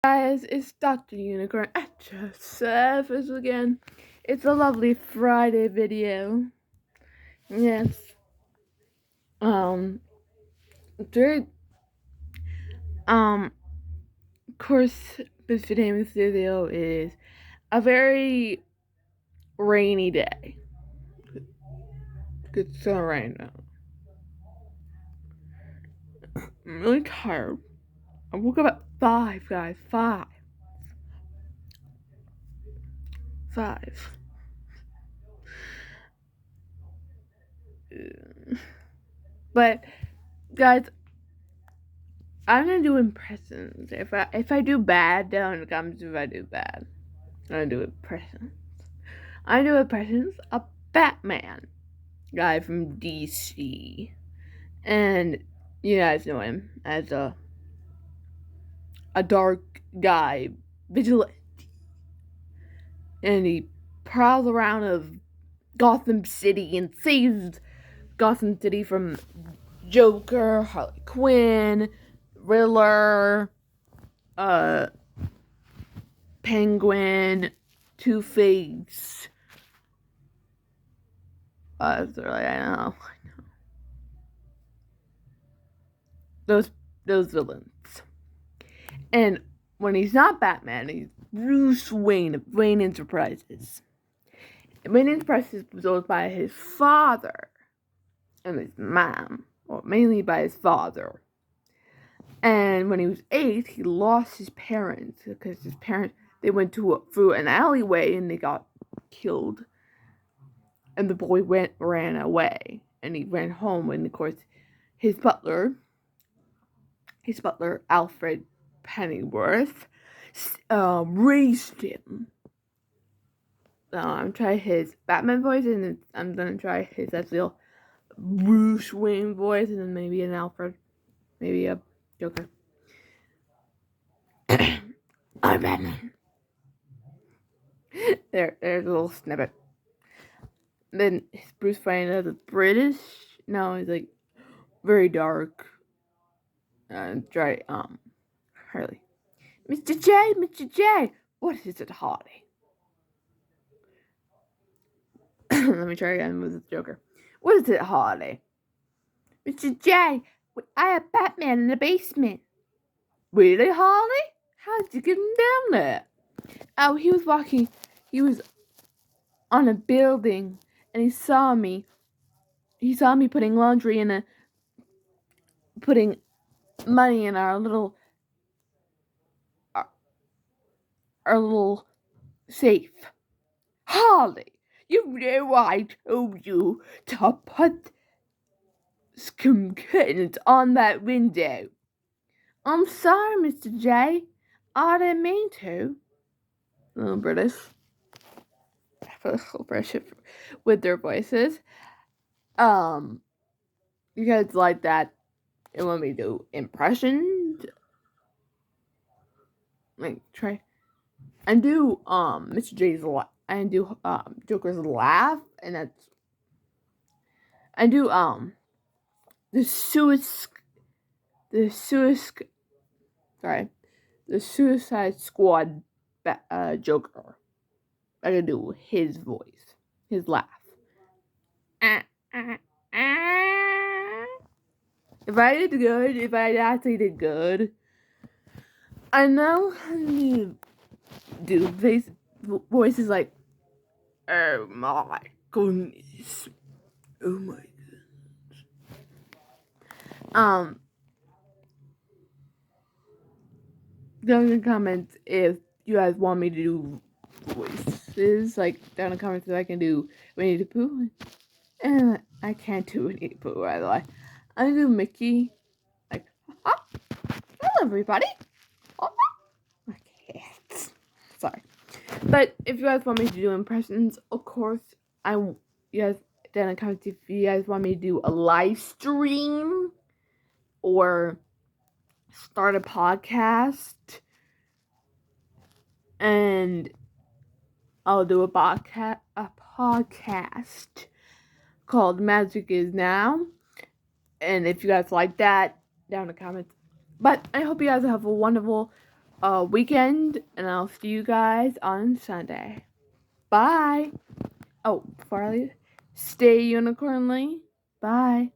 Guys, it's Dr. Unicorn at your service again. It's a lovely Friday video. Yes. Very, of course, this video is a very rainy day. It's so rain now. I'm really tired. I woke up at 5, guys. 5. But, guys, I'm gonna do impressions. If I do bad, down comes if I do bad. I'm gonna do impressions. I do impressions of Batman guy from DC, and you guys know him as a dark guy vigilante, and he prowls around of Gotham City and saves Gotham City from Joker, Harley Quinn, Riddler, Penguin, Two-Face. I know. Those villains. And when he's not Batman, he's Bruce Wayne of Wayne Enterprises. Wayne Enterprises was owned by his father and his mom, or mainly by his father. And when he was 8, he lost his parents because his parents, they went through an alleyway and they got killed. And the boy ran away, and he ran home. And of course, his butler, Alfred Pennyworth, raised him. I'm trying his Batman voice, and I'm gonna try his real Bruce Wayne voice, and then maybe an Alfred, maybe a Joker. I'm Batman. There's a little snippet. Then his Bruce Wayne is British. No, he's like very dark. Dry. Harley. Mr. J, what is it, Harley? Let me try again with the Joker. What is it, Harley? Mr. J, I have Batman in the basement. Really, Harley? How did you get him down there? Oh, he was on a building, and he saw me. He saw me putting laundry in putting money in our little safe. Harley, you know I told you to put some curtains on that window. I'm sorry, Mr. J. I didn't mean to. A little British. With their voices. You guys like that? You want me to do impressions? Like, try and do Mr. J's laugh, and do Joker's laugh, and that's and do the Suicide Squad Joker. I can do his voice, his laugh. If I did good, if I actually did good, I know how to do voices like, oh my goodness, oh my goodness. Down in the comments if you guys want me to do voices, like down in the comments if I can do Winnie the Pooh. And I can't do Winnie the Pooh, by the way. I can do Mickey, like, hello everybody. My cats. Sorry. But if you guys want me to do impressions, of course, you guys down in the comments if you guys want me to do a live stream or start a podcast, and I'll do a podcast called Magic Is Now. And if you guys like that, down in the comments. But I hope you guys have a wonderful weekend, and I'll see you guys on Sunday. Bye. Oh, before I leave, stay unicornly. Bye.